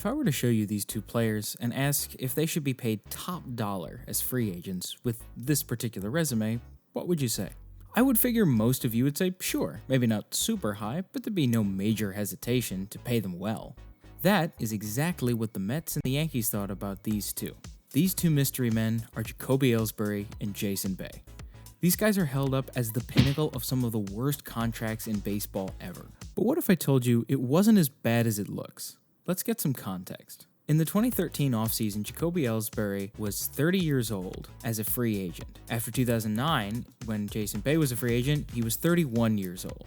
If I were to show you these two players and ask if they should be paid top dollar as free agents with this particular resume, what would you say? I would figure most of you would say sure, maybe not super high, but there'd be no major hesitation to pay them well. That is exactly what the Mets and the Yankees thought about these two. These two mystery men are Jacoby Ellsbury and Jason Bay. These guys are held up as the pinnacle of some of the worst contracts in baseball ever. But what if I told you it wasn't as bad as it looks? Let's get some context. In the 2013 offseason, Jacoby Ellsbury was 30 years old as a free agent. After 2009, when Jason Bay was a free agent, he was 31 years old.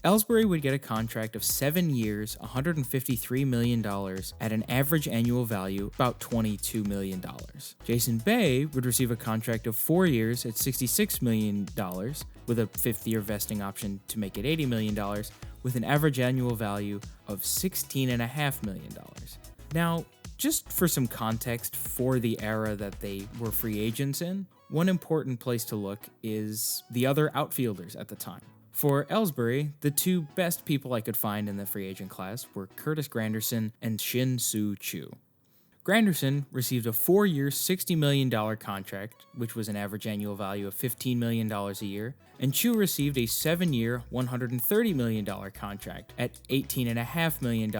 Ellsbury would get a contract of 7 years, $153 million at an average annual value about $22 million. Jason Bay would receive a contract of 4 years at $66 million with a fifth-year vesting option to make it $80 million with an average annual value of $16.5 million. Now, just for some context for the era that they were free agents in, one important place to look is the other outfielders at the time. For Ellsbury, the two best people I could find in the free agent class were Curtis Granderson and Shin-Soo Choo. Granderson received a 4-year, $60 million contract, which was an average annual value of $15 million a year, and Choo received a 7-year, $130 million contract at $18.5 million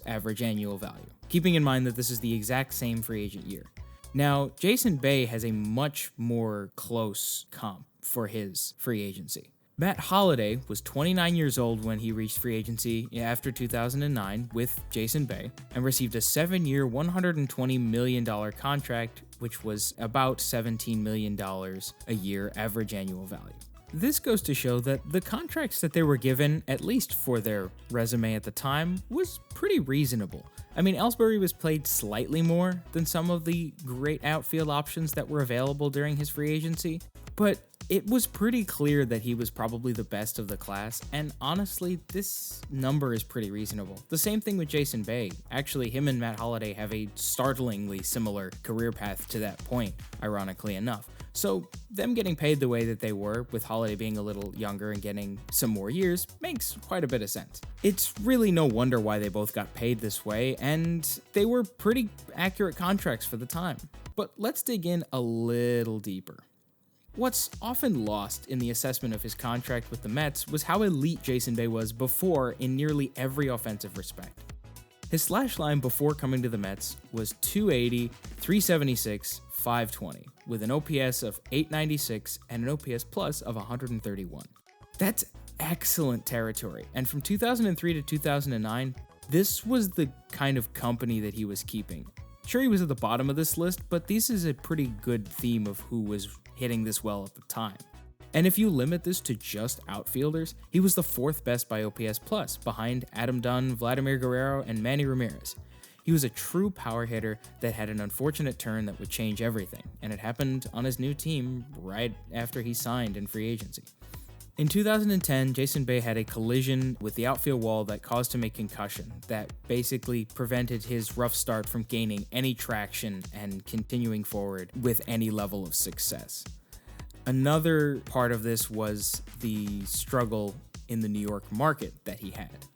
average annual value, keeping in mind that this is the exact same free agent year. Now, Jason Bay has a much more close comp for his free agency. Matt Holliday was 29 years old when he reached free agency after 2009 with Jason Bay and received a 7-year, $120 million contract, which was about $17 million a year average annual value. This goes to show that the contracts that they were given, at least for their resume at the time, was pretty reasonable. I mean, Ellsbury was paid slightly more than some of the great outfield options that were available during his free agency, but it was pretty clear that he was probably the best of the class, and honestly, this number is pretty reasonable. The same thing with Jason Bay. Actually, him and Matt Holliday have a startlingly similar career path to that point, ironically enough. So them getting paid the way that they were, with Holliday being a little younger and getting some more years, makes quite a bit of sense. It's really no wonder why they both got paid this way, and they were pretty accurate contracts for the time. But let's dig in a little deeper. What's often lost in the assessment of his contract with the Mets was how elite Jason Bay was before in nearly every offensive respect. His slash line before coming to the Mets was .280, .376, .520, with an OPS of .896 and an OPS plus of 131. That's excellent territory, and from 2003 to 2009, this was the kind of company that he was keeping. Sure, he was at the bottom of this list, but this is a pretty good theme of who was hitting this well at the time. And if you limit this to just outfielders, he was the 4th best by OPS plus, behind Adam Dunn, Vladimir Guerrero, and Manny Ramirez. He was a true power hitter that had an unfortunate turn that would change everything, and it happened on his new team right after he signed in free agency. In 2010, Jason Bay had a collision with the outfield wall that caused him a concussion that basically prevented his rough start from gaining any traction and continuing forward with any level of success. Another part of this was the struggle in the New York market that he had.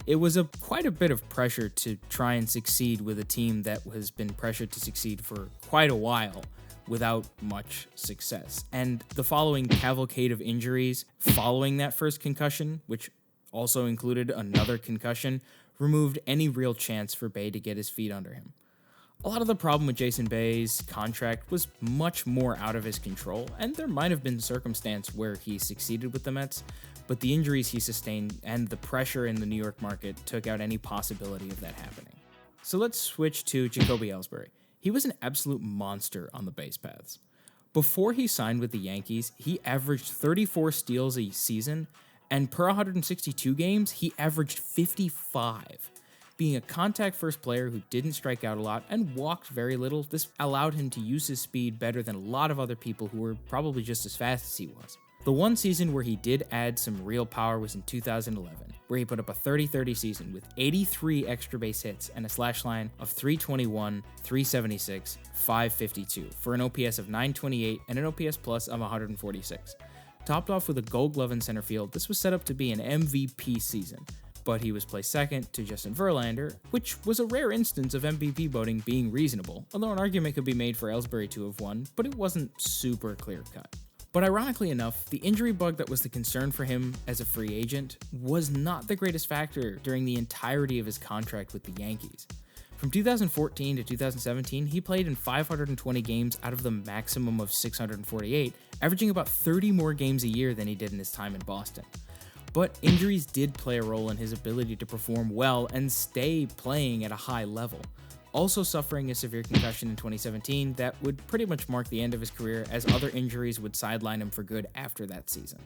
It was quite a bit of pressure to try and succeed with a team that has been pressured to succeed for quite a while without much success. And the following cavalcade of injuries following that first concussion, which also included another concussion, removed any real chance for Bay to get his feet under him. A lot of the problem with Jason Bay's contract was much more out of his control, and there might have been circumstance where he succeeded with the Mets, but the injuries he sustained and the pressure in the New York market took out any possibility of that happening. So let's switch to Jacoby Ellsbury. He was an absolute monster on the base paths. Before he signed with the Yankees, he averaged 34 steals a season, and per 162 games, he averaged 55. Being a contact-first player who didn't strike out a lot and walked very little, this allowed him to use his speed better than a lot of other people who were probably just as fast as he was. The one season where he did add some real power was in 2011, where he put up a 30-30 season with 83 extra base hits and a slash line of .321, .376, .552 for an OPS of .928 and an OPS plus of 146. Topped off with a Gold Glove in center field, this was set up to be an MVP season. but he was placed second to Justin Verlander, which was a rare instance of MVP voting being reasonable, although an argument could be made for Ellsbury to have won, but it wasn't super clear-cut. But ironically enough, the injury bug that was the concern for him as a free agent was not the greatest factor during the entirety of his contract with the Yankees. From 2014 to 2017, he played in 520 games out of the maximum of 648, averaging about 30 more games a year than he did in his time in Boston. But injuries did play a role in his ability to perform well and stay playing at a high level, also suffering a severe concussion in 2017 that would pretty much mark the end of his career, as other injuries would sideline him for good after that season.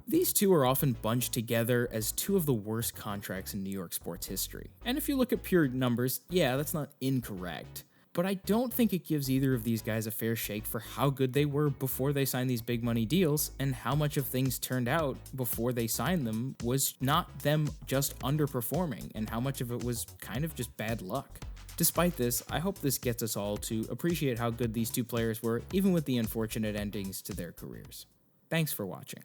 These two are often bunched together as two of the worst contracts in New York sports history. And if you look at pure numbers, yeah, that's not incorrect. But I don't think it gives either of these guys a fair shake for how good they were before they signed these big money deals, and how much of things turned out before they signed them was not them just underperforming, and how much of it was kind of just bad luck. Despite this, I hope this gets us all to appreciate how good these two players were, even with the unfortunate endings to their careers. Thanks for watching.